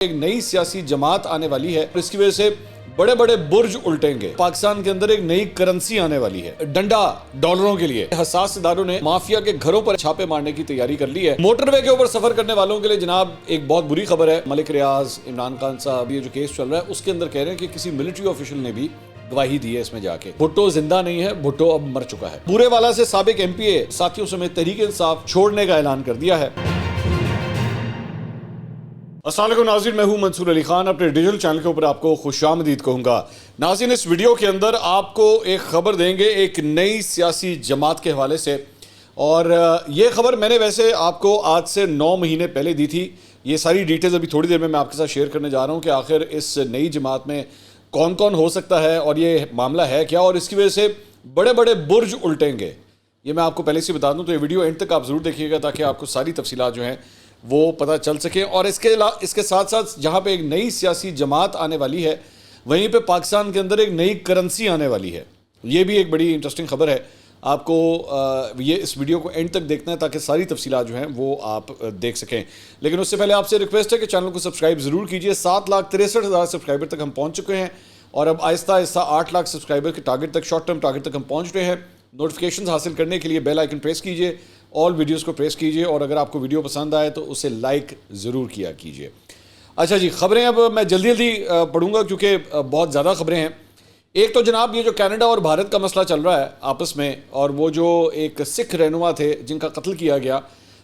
ایک نئی سیاسی جماعت آنے والی ہے اور اس کی وجہ سے بڑے بڑے برج الٹیں گے۔ پاکستان کے اندر ایک نئی کرنسی آنے والی ہے، ڈنڈا ڈالروں کے لیے۔ حساس اداروں نے مافیا کے گھروں پر چھاپے مارنے کی تیاری کر لی ہے۔ موٹر وے کے اوپر سفر کرنے والوں کے لیے جناب ایک بہت بری خبر ہے۔ ملک ریاض، عمران خان صاحب، یہ جو کیس چل رہا ہے اس کے اندر کہہ رہے ہیں کہ کسی ملٹری آفیشل نے بھی گواہی دی ہے اس میں جا کے۔ بھٹو زندہ نہیں ہے، بھٹو اب مر چکا ہے۔ پورے والا سے سابق ایم پی اے ساتھیوں سمیت تحریک انصاف چھوڑنے کا اعلان کر دیا ہے۔ السلام علیکم ناظرین، میں ہوں منصور علی خان، اپنے ڈیجیٹل چینل کے اوپر آپ کو خوش آمدید کہوں گا۔ ناظرین، اس ویڈیو کے اندر آپ کو ایک خبر دیں گے ایک نئی سیاسی جماعت کے حوالے سے، اور یہ خبر میں نے ویسے آپ کو آج سے 9 مہینے پہلے دی تھی۔ یہ ساری ڈیٹیلز ابھی تھوڑی دیر میں آپ کے ساتھ شیئر کرنے جا رہا ہوں کہ آخر اس نئی جماعت میں کون کون ہو سکتا ہے اور یہ معاملہ ہے کیا، اور اس کی وجہ سے بڑے بڑے برج الٹیں گے۔ یہ میں آپ کو پہلے سے بتا دوں، تو یہ ویڈیو اینڈ تک آپ ضرور دیکھیے گا تاکہ آپ کو ساری تفصیلات جو ہیں وہ پتہ چل سکیں۔ اور اس کے ساتھ ساتھ جہاں پہ ایک نئی سیاسی جماعت آنے والی ہے، وہیں پہ پاکستان کے اندر ایک نئی کرنسی آنے والی ہے۔ یہ بھی ایک بڑی انٹرسٹنگ خبر ہے۔ آپ کو یہ اس ویڈیو کو اینڈ تک دیکھنا ہے تاکہ ساری تفصیلات جو ہیں وہ آپ دیکھ سکیں۔ لیکن اس سے پہلے آپ سے ریکویسٹ ہے کہ چینل کو سبسکرائب ضرور کیجئے۔ 7,63,000 سبسکرائبر تک ہم پہنچ چکے ہیں، اور اب آہستہ آہستہ 8 لاکھ سبسکرائبر کے ٹارگٹ تک، شارٹ ٹرم ٹارگٹ تک ہم پہنچ رہے ہیں۔ نوٹیفیکیشنز حاصل کرنے کے لیے بیل آئیکن پریس کیجئے، آل ویڈیوز کو پریس کیجئے، اور اگر آپ کو ویڈیو پسند آئے تو اسے لائک ضرور کیا کیجئے۔ اچھا جی، خبریں اب میں جلدی پڑھوں گا کیونکہ بہت زیادہ خبریں ہیں۔ ایک تو جناب یہ جو کینیڈا اور بھارت کا مسئلہ چل رہا ہے آپس میں، اور وہ جو ایک سکھ رہنما تھے جن کا قتل کیا گیا،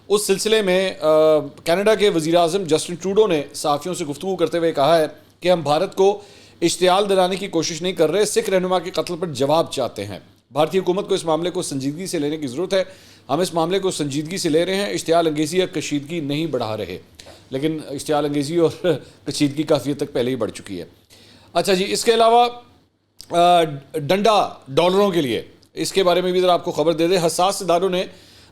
اس سلسلے میں کینیڈا کے وزیر اعظم جسٹن ٹروڈو نے صحافیوں سے گفتگو کرتے ہوئے کہا ہے کہ ہم بھارت کو اشتعال دلانے کی کوشش نہیں کر رہے، سکھ رہنما کے قتل پر جواب چاہتے ہیں۔ بھارتی حکومت کو اس معاملے کو سنجیدگی سے لینے کی ضرورت ہے، ہم اس معاملے کو سنجیدگی سے لے رہے ہیں، اشتعال انگیزی یا کشیدگی نہیں بڑھا رہے۔ لیکن اشتعال انگیزی اور کشیدگی کافی حد تک پہلے ہی بڑھ چکی ہے۔ اچھا جی، اس کے علاوہ ڈنڈا ڈالروں کے لیے، اس کے بارے میں بھی ذرا آپ کو خبر دے دیں۔ حساس اداروں نے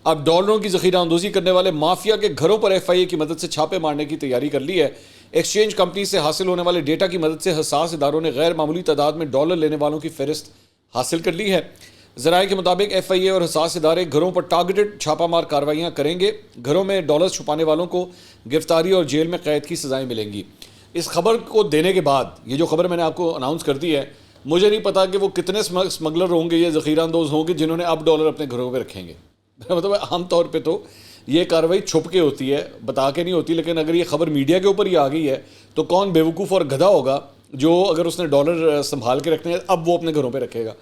اب ڈالروں کی ذخیرہ اندوزی کرنے والے مافیا کے گھروں پر FIA کی مدد سے چھاپے مارنے کی تیاری کر لی ہے۔ ایکسچینج کمپنی سے حاصل ہونے والے ڈیٹا کی مدد سے حساس اداروں نے غیر معمولی تعداد میں ڈالر لینے والوں کی فہرست حاصل کر لی ہے۔ ذرائع کے مطابق FIA اور حساس ادارے گھروں پر ٹارگٹڈ چھاپہ مار کارروائیاں کریں گے۔ گھروں میں ڈالرز چھپانے والوں کو گرفتاری اور جیل میں قید کی سزائیں ملیں گی۔ اس خبر کو دینے کے بعد، یہ جو خبر میں نے آپ کو اناؤنس کر دی ہے، مجھے نہیں پتا کہ وہ کتنے اسمگلر ہوں گے یا ذخیرہ اندوز ہوں گے جنہوں نے اب ڈالر اپنے گھروں پہ رکھیں گے۔ مطلب عام طور پہ تو یہ کارروائی چھپ کے ہوتی ہے، بتا کے نہیں ہوتی، لیکن اگر یہ خبر میڈیا کے اوپر ہی آ گئی ہے تو کون بیوقوف اور گدھا ہوگا جو اگر اس نے ڈالر سنبھال کے رکھنے ہیں اب وہ اپنے گھروں پہ رکھے گا۔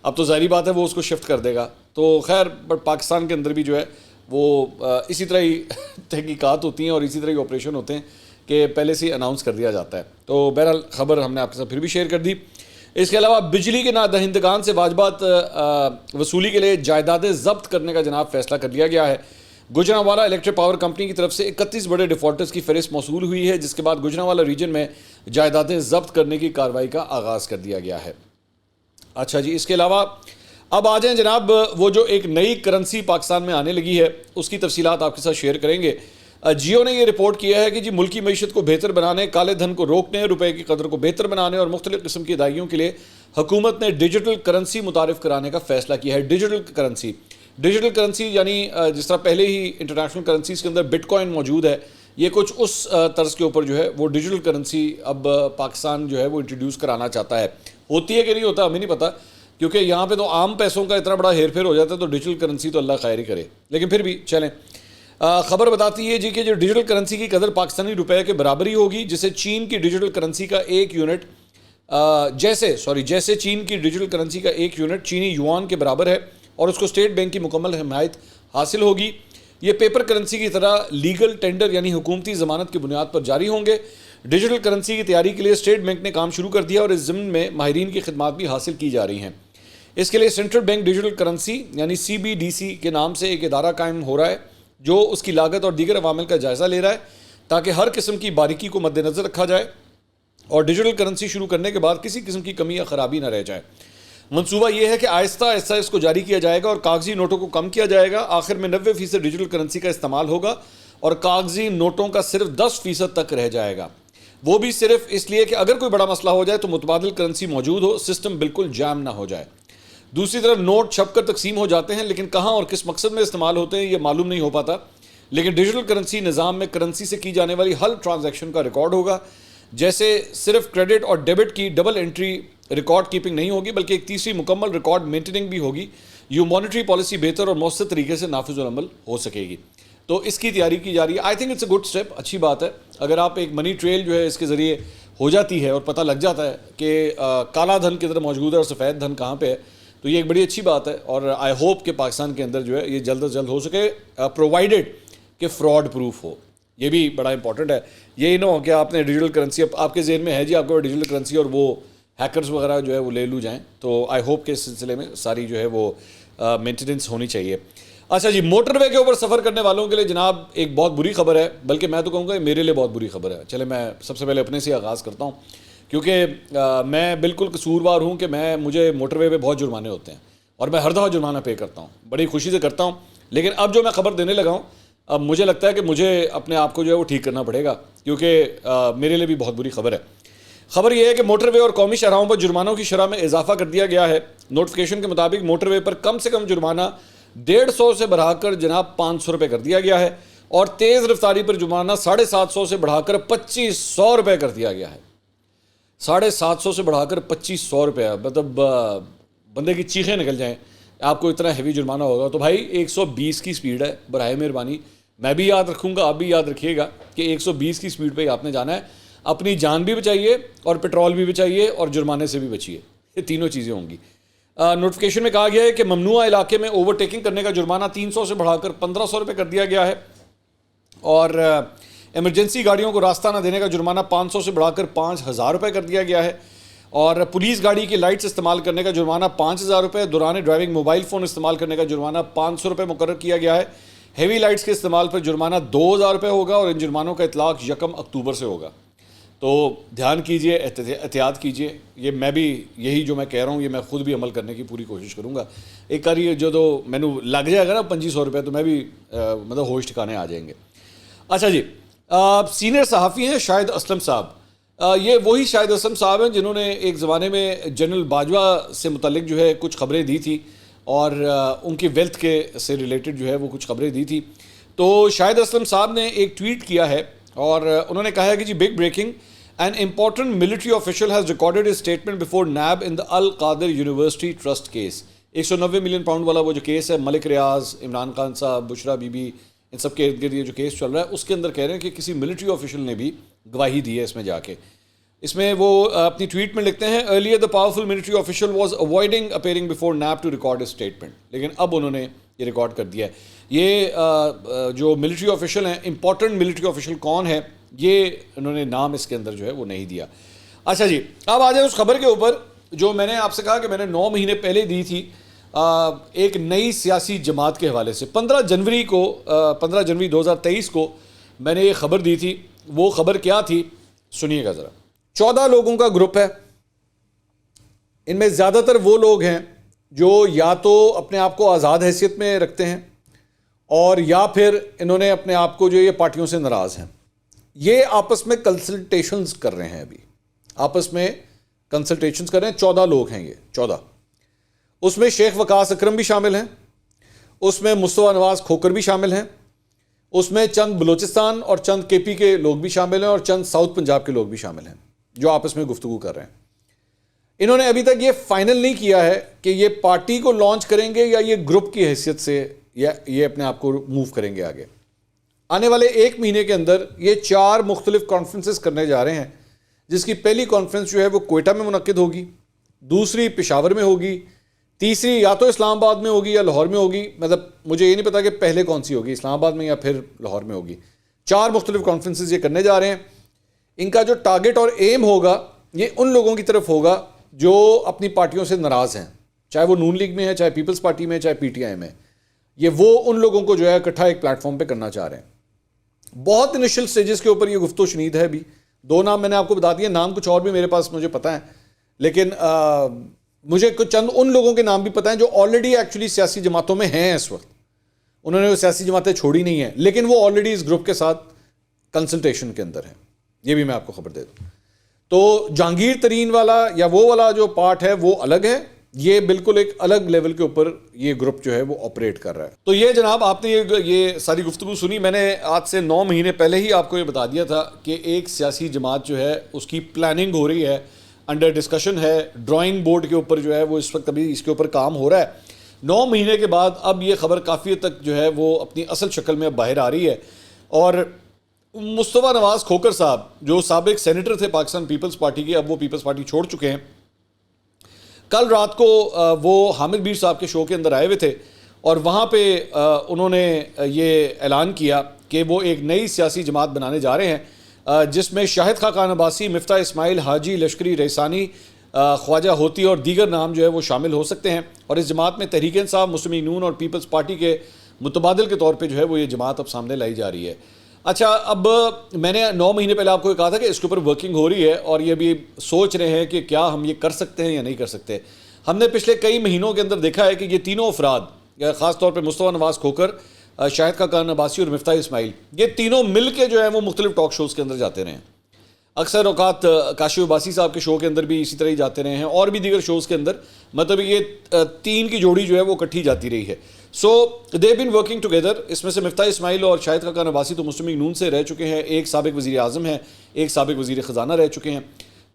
اب تو ظاہری بات ہے وہ اس کو شفٹ کر دے گا۔ تو خیر، بٹ پاکستان کے اندر بھی جو ہے وہ اسی طرح ہی تحقیقات ہوتی ہیں اور اسی طرح ہی آپریشن ہوتے ہیں کہ پہلے سے ہی اناؤنس کر دیا جاتا ہے۔ تو بہرحال خبر ہم نے آپ کے ساتھ پھر بھی شیئر کر دی۔ اس کے علاوہ بجلی کے نادہندگان سے واجبات وصولی کے لیے جائیدادیں ضبط کرنے کا جناب فیصلہ کر لیا گیا ہے۔ گوجرانوالہ الیکٹرک پاور کمپنی کی طرف سے 31 بڑے ڈیفالٹرز کی فہرست موصول ہوئی ہے، جس کے بعد گوجرانوالہ ریجن میں جائیدادیں ضبط کرنے کی کارروائی کا آغاز کر دیا گیا ہے۔ اچھا جی، اس کے علاوہ اب آ جائیں جناب، وہ جو ایک نئی کرنسی پاکستان میں آنے لگی ہے اس کی تفصیلات آپ کے ساتھ شیئر کریں گے۔ جیو نے یہ رپورٹ کیا ہے کہ جی ملکی معیشت کو بہتر بنانے، کالے دھن کو روکنے، روپے کی قدر کو بہتر بنانے اور مختلف قسم کی ادائیگیوں کے لیے حکومت نے ڈیجیٹل کرنسی متعارف کرانے کا فیصلہ کیا ہے۔ ڈیجیٹل کرنسی یعنی جس طرح پہلے ہی انٹرنیشنل کرنسیز کے اندر بٹ کوائن موجود ہے، یہ کچھ اس طرز کے اوپر جو ہے وہ ڈیجیٹل کرنسی اب پاکستان جو ہے وہ انٹروڈیوس کرانا چاہتا ہے۔ ہوتی ہے کہ نہیں ہوتا ہمیں نہیں پتا، کیونکہ یہاں پہ تو عام پیسوں کا اتنا بڑا ہیر پھیر ہو جاتا ہے، تو ڈیجیٹل کرنسی تو اللہ خیر ہی کرے، لیکن پھر بھی چلیں۔ خبر بتاتی ہے جی کہ جو ڈیجیٹل کرنسی کی قدر پاکستانی روپے کے برابر ہی ہوگی، جسے چین کی ڈیجیٹل کرنسی کا ایک یونٹ جیسے چین کی ڈیجیٹل کرنسی کا ایک یونٹ چینی یوان کے برابر ہے، اور اس کو اسٹیٹ بینک کی مکمل حمایت حاصل ہوگی۔ یہ پیپر کرنسی کی طرح لیگل ٹینڈر یعنی حکومتی ضمانت کی بنیاد پر جاری ہوں گے۔ ڈیجیٹل کرنسی کی تیاری کے لیے اسٹیٹ بینک نے کام شروع کر دیا اور اس ضمن میں ماہرین کی خدمات بھی حاصل کی جا رہی ہیں۔ اس کے لیے سینٹرل بینک ڈیجیٹل کرنسی یعنی CBDC کے نام سے ایک ادارہ قائم ہو رہا ہے جو اس کی لاگت اور دیگر عوامل کا جائزہ لے رہا ہے تاکہ ہر قسم کی باریکی کو مد نظر رکھا جائے اور ڈیجیٹل کرنسی شروع کرنے کے بعد کسی قسم کی کمی یا خرابی نہ رہ جائے۔ منصوبہ یہ ہے کہ آہستہ آہستہ اس کو جاری کیا جائے گا اور کاغذی نوٹوں کو کم کیا جائے گا۔ آخر میں 90% ڈیجیٹل کرنسی کا استعمال ہوگا اور کاغذی نوٹوں کا صرف 10% تک رہ جائے گا، وہ بھی صرف اس لیے کہ اگر کوئی بڑا مسئلہ ہو جائے تو متبادل کرنسی موجود ہو، سسٹم بالکل جام نہ ہو جائے۔ دوسری طرف نوٹ چھپ کر تقسیم ہو جاتے ہیں، لیکن کہاں اور کس مقصد میں استعمال ہوتے ہیں یہ معلوم نہیں ہو پاتا۔ لیکن ڈیجیٹل کرنسی نظام میں کرنسی سے کی جانے والی ہر ٹرانزیکشن کا ریکارڈ ہوگا. جیسے صرف کریڈٹ اور ڈیبٹ کی ڈبل انٹری ریکارڈ کیپنگ نہیں ہوگی بلکہ ایک تیسری مکمل ریکارڈ مینٹیننگ بھی ہوگی. یہ مانیٹری پالیسی بہتر اور مؤثر طریقے سے نافذ العمل ہو سکے گی. تو اس کی تیاری کی جا رہی ہے. I think it's a good step, اچھی بات ہے. اگر آپ ایک منی ٹریل جو ہے اس کے ذریعے ہو جاتی ہے اور پتہ لگ جاتا ہے کہ کالا دھن کدھر موجود ہے اور سفید دھن کہاں پہ ہے, تو یہ ایک بڑی اچھی بات ہے. اور آئی ہوپ کہ پاکستان کے اندر جو ہے یہ جلد از جلد ہو سکے, پرووائڈیڈ کہ فراڈ پروف ہو. یہ بھی بڑا امپورٹنٹ ہے. یہی نہ ہو کہ آپ نے ڈیجیٹل کرنسی, آپ کے ذہن میں ہے جی آپ کو ڈیجیٹل کرنسی اور وہ ہیکرز وغیرہ جو ہے وہ لے لو جائیں. تو آئی ہوپ کہ اس سلسلے میں ساری جو ہے وہ مینٹیننس ہونی چاہیے. اچھا جی, موٹر وے کے اوپر سفر کرنے والوں کے لیے جناب ایک بہت بری خبر ہے, بلکہ میں تو کہوں گا میرے لیے بہت بری خبر ہے. چلے میں سب سے پہلے اپنے سے آغاز کرتا ہوں, کیونکہ میں بالکل قصوروار ہوں کہ مجھے موٹر وے پہ بہت جرمانے ہوتے ہیں اور میں ہر دفعہ جرمانہ پے کرتا ہوں, بڑی خوشی سے کرتا ہوں. لیکن اب جو میں خبر دینے لگا ہوں, اب مجھے لگتا ہے کہ مجھے اپنے آپ کو جو ہے وہ ٹھیک کرنا پڑے گا, کیونکہ میرے لیے بھی بہت بری خبر ہے. خبر یہ ہے کہ موٹر وے اور قومی شاہراہوں پر جرمانوں کی شرح میں اضافہ کر دیا گیا ہے. نوٹیفکیشن کے مطابق موٹر وے پر کم سے کم جرمانہ 150 سے بڑھا کر جناب 500 روپے کر دیا گیا ہے, اور تیز رفتاری پر جرمانہ 750 سے بڑھا کر 2500 روپے کر دیا گیا ہے. 750 سے بڑھا کر 2500 روپے, مطلب بندے کی چیخیں نکل جائیں. آپ کو اتنا ہیوی جرمانہ ہوگا تو بھائی 120 کی سپیڈ ہے, برائے مہربانی. میں بھی یاد رکھوں گا, آپ بھی یاد رکھیے گا کہ 120 کی سپیڈ پہ آپ نے جانا ہے. اپنی جان بھی بچائیے اور پیٹرول بھی بچائیے اور جرمانے سے بھی بچیے, یہ تینوں چیزیں ہوں گی. نوٹیفکیشن میں کہا گیا ہے کہ ممنوعہ علاقے میں اوور ٹیکنگ کرنے کا جرمانہ 300 سے بڑھا کر 1500 روپے کر دیا گیا ہے, اور ایمرجنسی گاڑیوں کو راستہ نہ دینے کا جرمانہ 500 سے بڑھا کر 5000 روپے کر دیا گیا ہے, اور پولیس گاڑی کی لائٹس استعمال کرنے کا جرمانہ 5000 روپے, دوران ڈرائیونگ موبائل فون استعمال کرنے کا جرمانہ 500 روپے مقرر کیا گیا ہے. ہیوی لائٹس کے استعمال پر جرمانہ 2000 روپے ہوگا, اور ان جرمانوں کا اطلاق 1 اکتوبر سے ہوگا. تو دھیان کیجئے, احتیاط کیجئے. یہ میں بھی یہی جو میں کہہ رہا ہوں یہ میں خود بھی عمل کرنے کی پوری کوشش کروں گا. ایک بار یہ جو تو مینو لگ جائے گا نا 2500 روپے, تو میں بھی مطلب ہوش ٹھکانے آ جائیں گے. اچھا جی, سینئر صحافی ہیں شاہد اسلم صاحب. یہ وہی شاہد اسلم صاحب ہیں جنہوں نے ایک زمانے میں جنرل باجوہ سے متعلق جو ہے کچھ خبریں دی تھی, اور ان کی ویلتھ کے سے ریلیٹڈ جو ہے وہ کچھ خبریں دی تھی. تو شاہد اسلم صاحب نے ایک ٹویٹ کیا ہے, اور انہوں نے کہا ہے کہ جی big breaking, an important military official has recorded a statement before NAB in the Al-Qadir University Trust case. 190 million pound والا وہ جو کیس ہے, ملک ریاض, عمران خان صاحب, بشرا بی بی, ان سب کے ارد گرد یہ جو کیس چل رہا ہے, اس کے اندر کہہ رہے ہیں کہ کسی ملٹری آفیشل نے بھی گواہی دی ہے اس میں جا کے. اس میں وہ اپنی ٹویٹ میں لکھتے ہیں, earlier the powerful military official was avoiding appearing before NAB to record a statement, لیکن اب انہوں نے یہ ریکارڈ کر دیا ہے. یہ جو ملٹری آفیشل ہیں, امپورٹنٹ ملٹری آفیشل کون ہے, یہ انہوں نے نام اس کے اندر جو ہے وہ نہیں دیا. اچھا جی, اب آ جائیں اس خبر کے اوپر جو میں نے آپ سے کہا کہ میں نے 9 مہینے پہلے دی تھی, ایک نئی سیاسی جماعت کے حوالے سے. 15 جنوری 2023 کو میں نے یہ خبر دی تھی. وہ خبر کیا تھی سنیے گا ذرا. 14 لوگوں کا گروپ ہے. ان میں زیادہ تر وہ لوگ ہیں جو یا تو اپنے آپ کو آزاد حیثیت میں رکھتے ہیں, اور یا پھر انہوں نے اپنے آپ کو جو یہ پارٹیوں سے ناراض ہیں. یہ آپس میں کنسلٹیشنز کر رہے ہیں, ابھی آپس میں کنسلٹیشنز کر رہے ہیں. 14 لوگ ہیں یہ 14. اس میں شیخ وقاص اکرم بھی شامل ہیں, اس میں مصطفیٰ نواز کھوکر بھی شامل ہیں, اس میں چند بلوچستان اور چند کے پی کے لوگ بھی شامل ہیں, اور چند ساؤتھ پنجاب کے لوگ بھی شامل ہیں جو آپس میں گفتگو کر رہے ہیں. انہوں نے ابھی تک یہ فائنل نہیں کیا ہے کہ یہ پارٹی کو لانچ کریں گے یا یہ گروپ کی حیثیت سے یا یہ اپنے آپ کو موو کریں گے آگے. آنے والے 1 مہینے کے اندر یہ 4 مختلف کانفرنسز کرنے جا رہے ہیں, جس کی پہلی کانفرنس جو ہے وہ کوئٹہ میں منعقد ہوگی, دوسری پشاور میں ہوگی, تیسری یا تو اسلام آباد میں ہوگی یا لاہور میں ہوگی. مطلب مجھے یہ نہیں پتا کہ پہلے کون سی ہوگی, اسلام آباد میں یا پھر لاہور میں ہوگی. 4 مختلف کانفرنسز یہ کرنے جا رہے ہیں. ان کا جو ٹارگٹ اور ایم ہوگا یہ ان لوگوں کی طرف ہوگا جو اپنی پارٹیوں سے ناراض ہیں, چاہے وہ نون لیگ میں ہے, چاہے پیپلز پارٹی میں, چاہے پی ٹی آئی میں. یہ وہ ان لوگوں کو جو ہے اکٹھا ایک پلیٹ فارم پہ کرنا چاہ رہے ہیں. بہت انیشل سٹیجز کے اوپر یہ گفت و شنید ہے. ابھی 2 نام میں نے آپ کو بتا دیے, نام کچھ اور بھی میرے پاس مجھے پتہ ہے, لیکن مجھے کچھ چند ان لوگوں کے نام بھی پتہ ہیں جو آلریڈی ایکچولی سیاسی جماعتوں میں ہیں اس وقت. انہوں نے وہ سیاسی جماعتیں چھوڑی نہیں ہیں, لیکن وہ آلریڈی اس گروپ کے ساتھ کنسلٹیشن کے اندر ہیں. یہ بھی میں آپ کو خبر دے دوں. تو جہانگیر ترین والا یا وہ والا جو پارٹ ہے وہ الگ ہے, یہ بالکل ایک الگ لیول کے اوپر یہ گروپ جو ہے وہ آپریٹ کر رہا ہے. تو یہ جناب آپ نے یہ ساری گفتگو سنی. میں نے آج سے 9 مہینے پہلے ہی آپ کو یہ بتا دیا تھا کہ ایک سیاسی جماعت جو ہے اس کی پلاننگ ہو رہی ہے, انڈر ڈسکشن ہے, ڈرائنگ بورڈ کے اوپر جو ہے وہ اس وقت ابھی اس کے اوپر کام ہو رہا ہے. 9 مہینے کے بعد اب یہ خبر کافی حد تک جو ہے وہ اپنی اصل شکل میں اب باہر آ رہی ہے. اور مصطفیٰ نواز کھوکر صاحب جو سابق سینیٹر تھے پاکستان پیپلز پارٹی کے, اب وہ پیپلز پارٹی چھوڑ چکے ہیں, کل رات کو وہ حامد میر صاحب کے شو کے اندر آئے ہوئے تھے اور وہاں پہ انہوں نے یہ اعلان کیا کہ وہ ایک نئی سیاسی جماعت بنانے جا رہے ہیں جس میں شاہد خاقان عباسی, مفتاح اسماعیل, حاجی لشکری ریسانی, خواجہ ہوتی اور دیگر نام جو ہے وہ شامل ہو سکتے ہیں. اور اس جماعت میں تحریک انصاف, مسلم لیگ نون اور پیپلز پارٹی کے متبادل کے طور پہ جو ہے وہ یہ جماعت اب سامنے لائی جا رہی ہے. اچھا, اب میں نے 9 مہینے پہلے آپ کو کہا تھا کہ اس کے اوپر ورکنگ ہو رہی ہے اور یہ بھی سوچ رہے ہیں کہ کیا ہم یہ کر سکتے ہیں یا نہیں کر سکتے. ہم نے پچھلے کئی مہینوں کے اندر دیکھا ہے کہ یہ تینوں افراد, خاص طور پہ مصطفیٰ نواز کھوکر, شاہد خاقان عباسی اور مفتاح اسماعیل, یہ تینوں مل کے جو ہے وہ مختلف ٹاک شوز کے اندر جاتے رہے ہیں. اکثر اوقات کاشف عباسی صاحب کے شو کے اندر بھی اسی طرح ہی جاتے رہے ہیں اور بھی دیگر شوز کے اندر, مطلب یہ 3 کی جوڑی جو ہے وہ اکٹھی جاتی رہی ہے. سو دے بین ورکنگ ٹوگیدر. اس میں سے مفتاح اسماعیل اور شاہد خاقان عباسی تو مسلم لیگ نون سے رہ چکے ہیں, ایک سابق وزیر اعظم ہیں, ایک سابق وزیر خزانہ رہ چکے ہیں.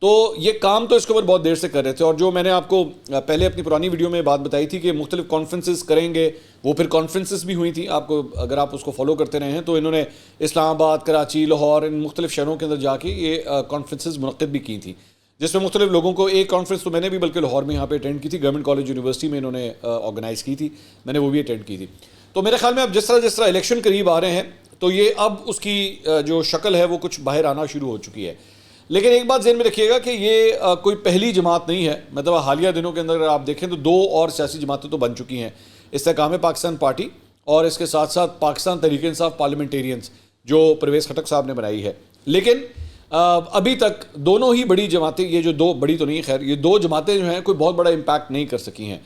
تو یہ کام تو اس کے اوپر بہت دیر سے کر رہے تھے. اور جو میں نے آپ کو پہلے اپنی پرانی ویڈیو میں بات بتائی تھی کہ مختلف کانفرنسز کریں گے, وہ پھر کانفرنسز بھی ہوئی تھیں. آپ کو اگر آپ اس کو فالو کرتے رہے ہیں تو انہوں نے اسلام آباد, کراچی, لاہور, ان مختلف شہروں کے اندر جا کے یہ کانفرنسز منعقد بھی کی تھیں, جس میں مختلف لوگوں کو, ایک کانفرنس تو میں نے بھی بلکہ لاہور میں یہاں پہ اٹینڈ کی تھی, گورنمنٹ کالج یونیورسٹی میں انہوں نے آرگنائز کی تھی, میں نے وہ بھی اٹینڈ کی تھی. تو میرے خیال میں اب جس طرح الیکشن قریب آ رہے ہیں تو یہ اب اس کی جو شکل ہے وہ کچھ باہر آنا شروع ہو چکی ہے. لیکن ایک بات ذہن میں رکھیے گا کہ یہ کوئی پہلی جماعت نہیں ہے. مطلب حالیہ دنوں کے اندر اگر آپ دیکھیں تو 2 اور سیاسی جماعتیں تو بن چکی ہیں, استحکام پاکستان پارٹی اور اس کے ساتھ ساتھ پاکستان تحریک انصاف پارلیمنٹیرینز جو پرویز خٹک صاحب نے بنائی ہے. لیکن ابھی تک دونوں ہی بڑی جماعتیں, یہ جو 2 بڑی تو نہیں, خیر یہ 2 جماعتیں جو ہیں کوئی بہت بڑا امپیکٹ نہیں کر سکی ہیں.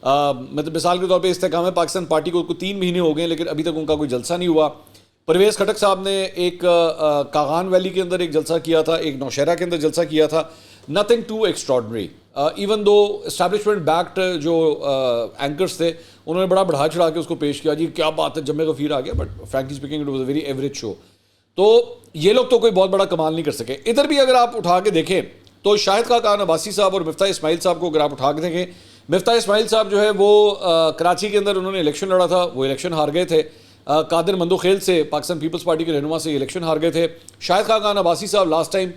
مطلب مثال کے طور پہ استحکام پاکستان پارٹی کو 3 مہینے ہو گئے لیکن ابھی تک ان کا کوئی جلسہ نہیں ہوا. پرویز خٹک صاحب نے ایک کاغان ویلی کے اندر ایک جلسہ کیا تھا, ایک نوشہرہ کے اندر جلسہ کیا تھا. Nothing to extraordinary, even though establishment backed جو اینکرز تھے انہوں نے بڑا بڑھا چڑھا کے اس کو پیش کیا, جی کیا بات ہے, جمع غفیر آ گیا, but frankly speaking it was a very average show. تو یہ لوگ تو کوئی بہت بڑا کمال نہیں کر سکے. ادھر بھی اگر آپ اٹھا کے دیکھیں تو شاہد خاقان عباسی صاحب اور مفتاح اسماعیل صاحب کو اگر آپ اٹھا کے دیکھیں, مفتاح اسماعیل صاحب جو ہے وہ کراچی کے اندر انہوں نے الیکشن لڑا تھا, وہ الیکشن ہار گئے تھے. قادر مندوخیل سے, پاکستان پیپلز پارٹی کے رہنما سے الیکشن ہار گئے تھے. شاہد خاقان عباسی صاحب لاسٹ ٹائم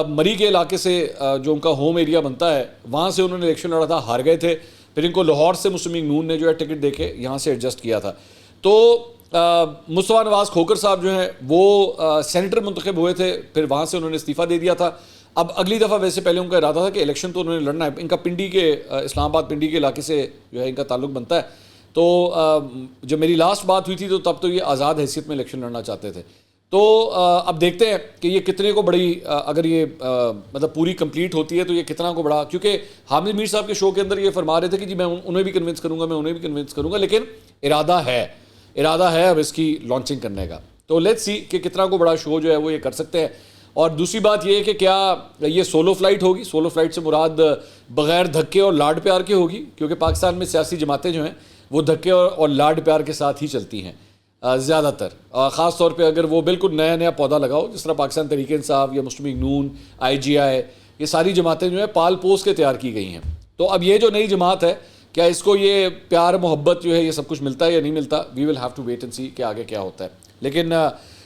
مری کے علاقے سے جو ان کا ہوم ایریا بنتا ہے وہاں سے انہوں نے الیکشن لڑا تھا, ہار گئے تھے. پھر ان کو لاہور سے مسلم لیگ نون نے جو ہے ٹکٹ دے کے یہاں سے ایڈجسٹ کیا تھا. تو مصطفیٰ نواز کھوکر صاحب جو ہیں وہ سینیٹر منتخب ہوئے تھے, پھر وہاں سے انہوں نے استعفیٰ دے دیا تھا. اب اگلی دفعہ ویسے پہلے ان کا ارادہ تھا کہ الیکشن تو انہوں نے لڑنا ہے. ان کا پنڈی کے اسلام آباد پنڈی کے علاقے سے جو ہے ان کا تعلق بنتا ہے. تو جب میری لاسٹ بات ہوئی تھی تو تب تو یہ آزاد حیثیت میں الیکشن لڑنا چاہتے تھے. تو اب دیکھتے ہیں کہ یہ کتنے کو بڑی, اگر یہ مطلب پوری کمپلیٹ ہوتی ہے تو یہ کتنا کو بڑا, کیونکہ حامد میر صاحب کے شو کے اندر یہ فرما رہے تھے کہ جی میں انہیں بھی کنونس کروں گا, میں انہیں بھی کنونس کروں گا, لیکن ارادہ ہے اب اس کی لانچنگ کرنے کا. تو لیٹس سی کہ کتنا کو بڑا شو جو ہے وہ یہ کر سکتے ہیں. اور دوسری بات یہ ہے کہ کیا یہ سولو فلائٹ ہوگی, سولو فلائٹ سے مراد بغیر دھکے اور لاڈ پیار کے ہوگی, کیونکہ پاکستان میں سیاسی جماعتیں جو ہیں وہ دھکے اور لاڈ پیار کے ساتھ ہی چلتی ہیں زیادہ تر, خاص طور پہ اگر وہ بالکل نیا پودا لگاؤ, جس طرح پاکستان تحریک انصاف یا مسلم لیگ نون, IGI, یہ ساری جماعتیں جو ہیں پال پوس کے تیار کی گئی ہیں. تو اب یہ جو نئی جماعت ہے کیا اس کو یہ پیار محبت جو ہے یہ سب کچھ ملتا ہے یا نہیں ملتا, we will have to wait and see کہ آگے کیا ہوتا ہے. لیکن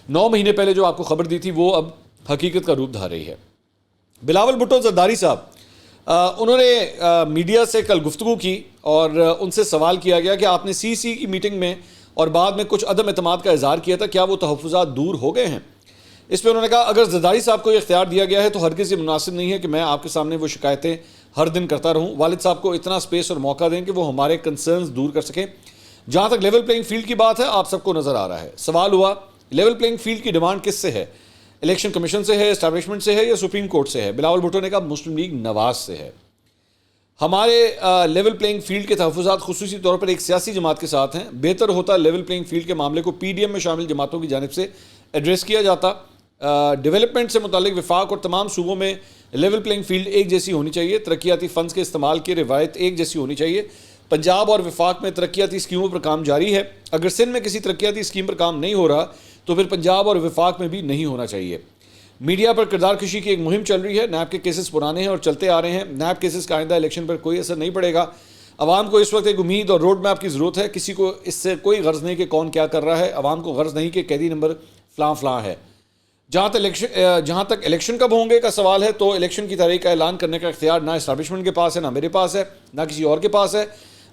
9 مہینے پہلے جو آپ کو خبر دی تھی وہ اب حقیقت کا روپ دھار رہی ہے. بلاول بھٹو زرداری صاحب, انہوں نے میڈیا سے کل گفتگو کی اور ان سے سوال کیا گیا کہ آپ نے CC کی میٹنگ میں اور بعد میں کچھ عدم اعتماد کا اظہار کیا تھا, کیا وہ تحفظات دور ہو گئے ہیں؟ اس پہ انہوں نے کہا اگر زرداری صاحب کو یہ اختیار دیا گیا ہے تو ہرگز یہ مناسب نہیں ہے کہ میں آپ کے سامنے وہ شکایتیں ہر دن کرتا رہوں. والد صاحب کو اتنا سپیس اور موقع دیں کہ وہ ہمارے کنسرنز دور کر سکیں. جہاں تک لیول پلینگ فیلڈ کی بات ہے, آپ سب کو نظر آ رہا ہے. سوال ہوا لیول پلینگ فیلڈ کی ڈیمانڈ کس سے ہے, الیکشن کمیشن سے ہے, اسٹیبلشمنٹ سے ہے یا سپریم کورٹ سے ہے؟ بلاول بھٹو نے کہا مسلم لیگ نواز سے ہے. ہمارے لیول پلینگ فیلڈ کے تحفظات خصوصی طور پر ایک سیاسی جماعت کے ساتھ ہیں. بہتر ہوتا لیول پلینگ فیلڈ کے معاملے کو PDM میں شامل جماعتوں کی جانب سے ایڈریس کیا جاتا. ڈیولپمنٹ سے متعلق وفاق اور تمام صوبوں میں لیول پلینگ فیلڈ ایک جیسی ہونی چاہیے, ترقیاتی فنڈز کے استعمال کی روایت ایک جیسی ہونی چاہیے. پنجاب اور وفاق میں ترقیاتی اسکیموں پر کام جاری ہے, اگر سندھ میں کسی ترقیاتی اسکیم پر کام نہیں ہو رہا تو پھر پنجاب اور وفاق میں بھی نہیں ہونا چاہیے. میڈیا پر کردار کشی کی ایک مہم چل رہی ہے, نیب کے کیسز پرانے ہیں اور چلتے آ رہے ہیں, نیب کیسز کا آئندہ الیکشن پر کوئی اثر نہیں پڑے گا. عوام کو اس وقت ایک امید اور روڈ میپ کی ضرورت ہے, کسی کو اس سے کوئی غرض نہیں کہ کون کیا کر رہا ہے, عوام کو غرض نہیں کہ قیدی نمبر فلاں فلاں ہے. جہاں تک الیکشن کب ہوں گے کا سوال ہے تو الیکشن کی تاریخ کا اعلان کرنے کا اختیار نہ اسٹیبلشمنٹ کے پاس ہے, نہ میرے پاس ہے, نہ کسی اور کے پاس ہے,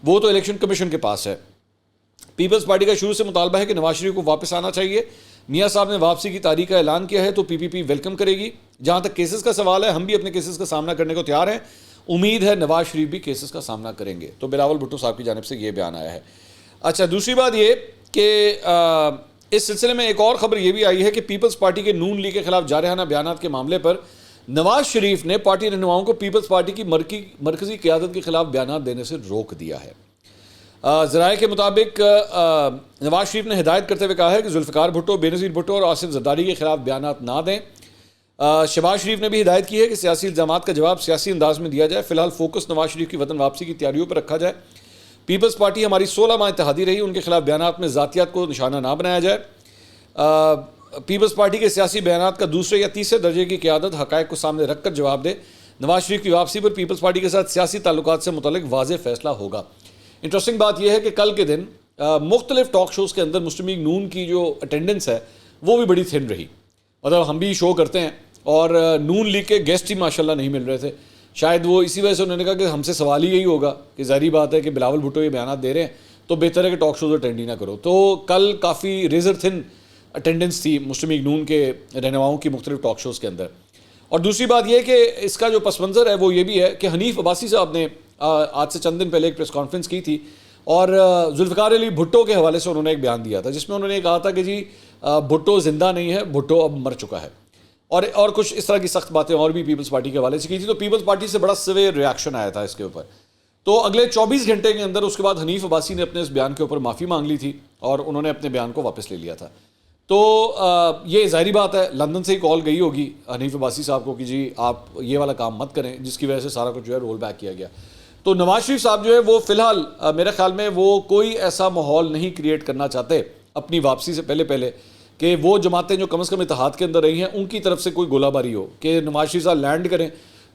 وہ تو الیکشن کمیشن کے پاس ہے. پیپلز پارٹی کا شروع سے مطالبہ ہے کہ نواز شریف کو واپس آنا چاہیے. میاں صاحب نے واپسی کی تاریخ کا اعلان کیا ہے تو پی پی پی ویلکم کرے گی. جہاں تک کیسز کا سوال ہے, ہم بھی اپنے کیسز کا سامنا کرنے کو تیار ہیں, امید ہے نواز شریف بھی کیسز کا سامنا کریں گے. تو بلاول بھٹو صاحب کی جانب سے یہ بیان آیا ہے. اچھا, دوسری بات یہ کہ اس سلسلے میں ایک اور خبر یہ بھی آئی ہے کہ پیپلز پارٹی کے نون لیگ کے خلاف جارحانہ بیانات کے معاملے پر نواز شریف نے پارٹی رہنماؤں کو پیپلز پارٹی کی مرکزی قیادت کے خلاف بیانات دینے سے روک دیا ہے. ذرائع کے مطابق نواز شریف نے ہدایت کرتے ہوئے کہا ہے کہ ذوالفقار بھٹو, بینظیر بھٹو اور آصف زرداری کے خلاف بیانات نہ دیں. شہباز شریف نے بھی ہدایت کی ہے کہ سیاسی الزامات کا جواب سیاسی انداز میں دیا جائے. فی الحال فوکس نواز شریف کی وطن واپسی کی تیاریوں پر رکھا جائے. پیپلز پارٹی ہماری 16 ماہ اتحادی رہی, ان کے خلاف بیانات میں ذاتیات کو نشانہ نہ بنایا جائے. پیپلز پارٹی کے سیاسی بیانات کا دوسرے یا تیسرے درجے کی قیادت حقائق کو سامنے رکھ کر جواب دے. نواز شریف کی واپسی پر پیپلز پارٹی کے ساتھ سیاسی تعلقات سے متعلق واضح فیصلہ ہوگا. انٹرسٹنگ بات یہ ہے کہ کل کے دن مختلف ٹاک شوز کے اندر مسلم لیگ نون کی جو اٹینڈنس ہے وہ بھی بڑی تھن رہی. مطلب ہم بھی شو کرتے ہیں اور نون لیگ کے گیسٹ ہی ماشاءاللہ نہیں مل رہے تھے. شاید وہ اسی وجہ سے انہوں نے کہا کہ ہم سے سوال ہی یہی ہوگا کہ ظاہری بات ہے کہ بلاول بھٹو یہ بیانات دے رہے ہیں تو بہتر ہے کہ ٹاک شوز اٹینڈ ہی نہ کرو. تو کل کافی ریزر تھن اٹینڈنس تھی مسلم لیگ نون کے رہنماؤں کی مختلف ٹاک شوز کے اندر. اور دوسری بات یہ کہ اس کا جو پس منظر ہے وہ یہ بھی ہے کہ حنیف عباسی صاحب نے آج سے چند دن پہلے ایک پریس کانفرنس کی تھی اور ذوالفقار علی بھٹو کے حوالے سے انہوں نے ایک بیان دیا تھا جس میں انہوں نے کہا تھا کہ جی بھٹو زندہ نہیں ہے, بھٹو اب مر چکا ہے, اور کچھ اس طرح کی سخت باتیں اور بھی پیپلز پارٹی کے حوالے سے کی تھی. تو پیپلز پارٹی سے بڑا سویر ریاکشن آیا تھا اس کے اوپر. تو اگلے 24 گھنٹے کے اندر اس کے بعد حنیف عباسی نے اپنے اس بیان کے اوپر معافی مانگ لی تھی اور انہوں نے اپنے بیان کو واپس لے لیا تھا. تو یہ ظاہری بات ہے لندن سے ہی کال گئی ہوگی حنیف عباسی صاحب کو کہ جی آپ یہ والا کام مت کریں, جس کی وجہ سے سارا کچھ جو ہے رول بیک کیا گیا. تو نواز شریف صاحب جو ہے وہ فی الحال میرے خیال میں وہ کوئی ایسا ماحول نہیں کریٹ کرنا چاہتے اپنی واپسی سے پہلے کہ وہ جماعتیں جو کم از کم اتحاد کے اندر رہی ہیں ان کی طرف سے کوئی گولہ باری ہو کہ نواز شریف صاحب لینڈ کریں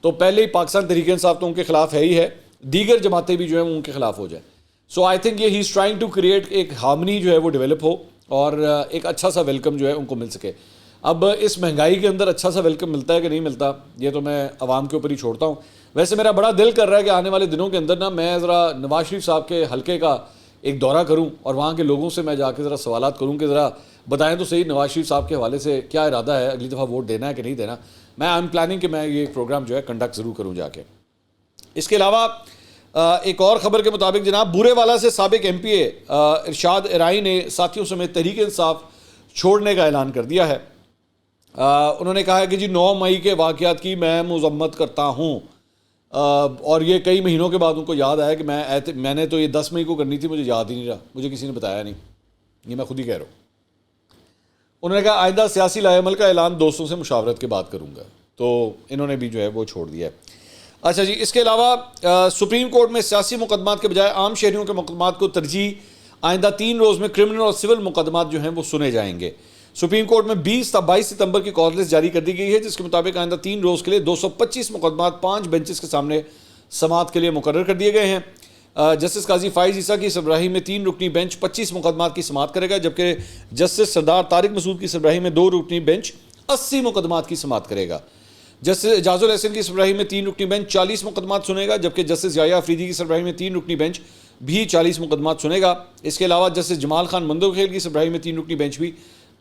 تو پہلے ہی پاکستان تحریک انصاف تو ان کے خلاف ہے ہی ہے, دیگر جماعتیں بھی جو ہیں ان کے خلاف ہو جائیں. سو آئی تھنک یہ ہی از ٹرائنگ ٹو کریٹ ایک ہارمنی جو ہے وہ ڈیولپ ہو اور ایک اچھا سا ویلکم جو ہے ان کو مل سکے. اب اس مہنگائی کے اندر اچھا سا ویلکم ملتا ہے کہ نہیں ملتا یہ تو میں عوام کے اوپر ہی چھوڑتا ہوں. ویسے میرا بڑا دل کر رہا ہے کہ آنے والے دنوں کے اندر نا میں ذرا نواز شریف صاحب کے حلقے کا ایک دورہ کروں اور وہاں کے لوگوں سے میں جا کے ذرا سوالات کروں کہ ذرا بتائیں تو صحیح نواز شریف صاحب کے حوالے سے کیا ارادہ ہے, اگلی دفعہ ووٹ دینا ہے کہ نہیں دینا. میں آئی ایم پلاننگ کہ میں یہ پروگرام جو ہے کنڈکٹ ضرور کروں جا کے. اس کے علاوہ ایک اور خبر کے مطابق جناب بورے والا سے سابق ایم پی اے ارشاد ارائی نے ساتھیوں سمیت تحریک انصاف چھوڑنے کا اعلان کر دیا ہے. انہوں نے کہا ہے کہ جی 9 مئی کے واقعات کی میں مذمت کرتا ہوں اور یہ کئی مہینوں کے بعد ان کو یاد آیا کہ میں نے تو یہ 10 مئی کو کرنی تھی, مجھے یاد ہی نہیں رہا, مجھے کسی نے بتایا نہیں, یہ میں خود ہی کہہ رہا ہوں. انہوں نے کہا آئندہ سیاسی لائے عمل کا اعلان دوستوں سے مشاورت کے بعد کروں گا. تو انہوں نے بھی جو ہے وہ چھوڑ دیا ہے. اچھا جی, اس کے علاوہ سپریم کورٹ میں سیاسی مقدمات کے بجائے عام شہریوں کے مقدمات کو ترجیح, آئندہ 3 روز میں کرمنل اور سول مقدمات جو ہیں وہ سنے جائیں گے. سپریم کورٹ میں 22 ستمبر کی کال لسٹ جاری کر دی گئی ہے جس کے مطابق آئندہ 3 روز کے لیے 225 مقدمات 5 بینچز کے سامنے سماعت کے لیے مقرر کر دیے گئے ہیں. جسٹس قاضی فائز عیسیٰ کی سربراہی میں 3 رکنی بینچ 25 مقدمات کی سماعت کرے گا, جبکہ جسٹس سردار طارق مسعود کی سربراہی میں 2 رکنی بینچ 80 مقدمات کی سماعت کرے گا. جسٹس اعجاز الحسن کی سربراہی میں 3 رکنی بینچ 40 مقدمات سنے گا, جبکہ جسٹس یحییٰ افریدی کی سربراہی میں 3 رکنی بینچ بھی 40 مقدمات سنے گا. اس کے علاوہ جسٹس جمال خان مندوخیل کی سربراہی میں 3 رکنی بینچ بھی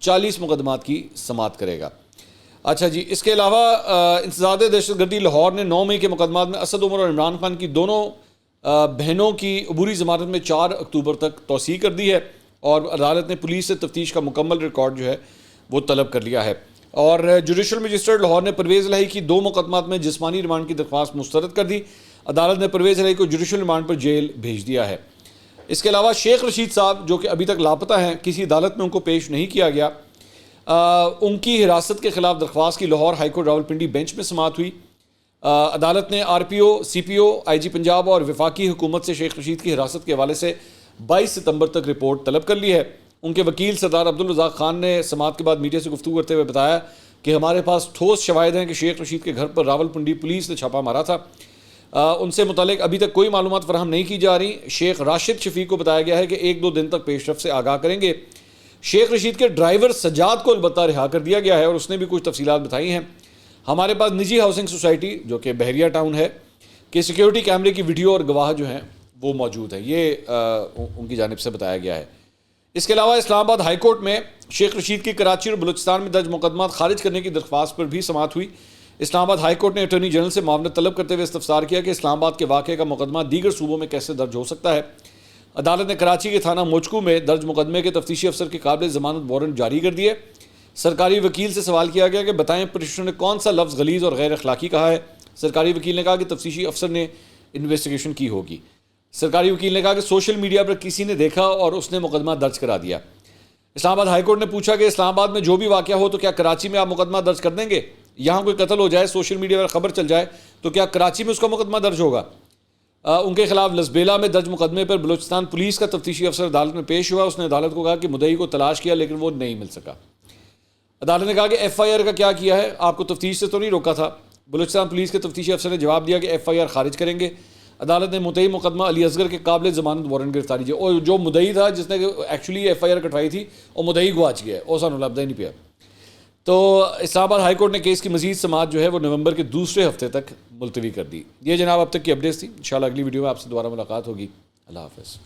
40 مقدمات کی سماعت کرے گا. اچھا جی, اس کے علاوہ انسداد دہشت گردی لاہور نے 9 مئی کے مقدمات میں اسد عمر اور عمران خان کی دونوں بہنوں کی عبوری ضمانت میں 4 اکتوبر تک توسیع کر دی ہے اور عدالت نے پولیس سے تفتیش کا مکمل ریکارڈ جو ہے وہ طلب کر لیا ہے. اور جوڈیشل مجسٹریٹ لاہور نے پرویز الہی کی 2 مقدمات میں جسمانی ریمانڈ کی درخواست مسترد کر دی. عدالت نے پرویز الہی کو جوڈیشل ریمانڈ پر جیل بھیج دیا ہے. اس کے علاوہ شیخ رشید صاحب جو کہ ابھی تک لاپتہ ہیں, کسی عدالت میں ان کو پیش نہیں کیا گیا, ان کی حراست کے خلاف درخواست کی Lahore high court Rawalpindi bench میں سماعت ہوئی. عدالت نے آر پی او، سی پی او، آئی جی پنجاب اور وفاقی حکومت سے شیخ رشید کی حراست کے حوالے سے 22 ستمبر تک رپورٹ طلب کر لی ہے۔ ان کے وکیل سردار عبدالرزاق خان نے سماعت کے بعد میڈیا سے گفتگو کرتے ہوئے بتایا کہ ہمارے پاس ٹھوس شواہد ہیں کہ شیخ رشید کے گھر پر راولپنڈی پولیس نے چھاپا مارا تھا۔ ان سے متعلق ابھی تک کوئی معلومات فراہم نہیں کی جا رہی۔ شیخ راشد شفیق کو بتایا گیا ہے کہ 1-2 دن تک پیش رفت سے آگاہ کریں گے۔ شیخ رشید کے ڈرائیور سجاد کو البتہ رہا کر دیا گیا ہے اور اس نے بھی کچھ تفصیلات بتائی ہیں۔ ہمارے پاس نجی ہاؤسنگ سوسائٹی جو کہ بحریہ ٹاؤن ہے کہ سیکیورٹی کیمرے کی ویڈیو اور گواہ جو ہیں وہ موجود ہیں، یہ ان کی جانب سے بتایا گیا ہے۔ اس کے علاوہ اسلام آباد ہائی کورٹ میں شیخ رشید کی کراچی اور بلوچستان میں درج مقدمات خارج کرنے کی درخواست پر بھی سماعت ہوئی۔ اسلام آباد ہائی کورٹ نے اٹارنی جنرل سے معاونت طلب کرتے ہوئے استفسار کیا کہ اسلام آباد کے واقعے کا مقدمہ دیگر صوبوں میں کیسے درج ہو سکتا ہے۔ عدالت نے کراچی کے تھانہ موچکو میں درج مقدمے کے تفتیشی افسر کے قابل ضمانت وارنٹ جاری کر دیے۔ سرکاری وکیل سے سوال کیا گیا کہ بتائیں پٹیشنر نے کون سا لفظ غلیظ اور غیر اخلاقی کہا ہے۔ سرکاری وکیل نے کہا کہ تفتیشی افسر نے انویسٹیگیشن کی ہوگی۔ سرکاری وکیل نے کہا کہ سوشل میڈیا پر کسی نے دیکھا اور اس نے مقدمہ درج کرا دیا۔ اسلام آباد ہائی کورٹ نے پوچھا کہ اسلام آباد میں جو بھی واقعہ ہو تو کیا کراچی میں آپ مقدمہ درج کر دیں گے؟ یہاں کوئی قتل ہو جائے، سوشل میڈیا پر خبر چل جائے تو کیا کراچی میں اس کا مقدمہ درج ہوگا؟ ان کے خلاف لسبیلا میں درج مقدمے پر بلوچستان پولیس کا تفتیشی افسر عدالت میں پیش ہوا۔ اس نے عدالت کو کہا کہ مدعی کو تلاش کیا لیکن وہ نہیں مل سکا۔ عدالت نے کہا کہ ایف آئی آر کا کیا کیا ہے، آپ کو تفتیش سے تو نہیں روکا تھا۔ بلوچستان پولیس کے تفتیشی افسر نے جواب دیا کہ ایف آئی آر خارج کریں گے۔ عدالت نے مدعی مقدمہ علی اصغر کے قابل ضمانت وارنٹ گرفتاری دی اور جو مدعی تھا جس نے ایکچولی ایف آئی آر کٹوائی تھی وہ مدعی گواچ گیا ہے، وہ سانو لبدا ہی نہیں پیا۔ تو اسلام آباد ہائی کورٹ نے کیس کی مزید سماعت جو ہے وہ نومبر کے دوسرے ہفتے تک ملتوی کر دی۔ یہ جناب اب تک کی اپڈیٹس تھی۔ انشاءاللہ اگلی ویڈیو میں آپ سے دوبارہ ملاقات ہوگی۔ اللہ حافظ۔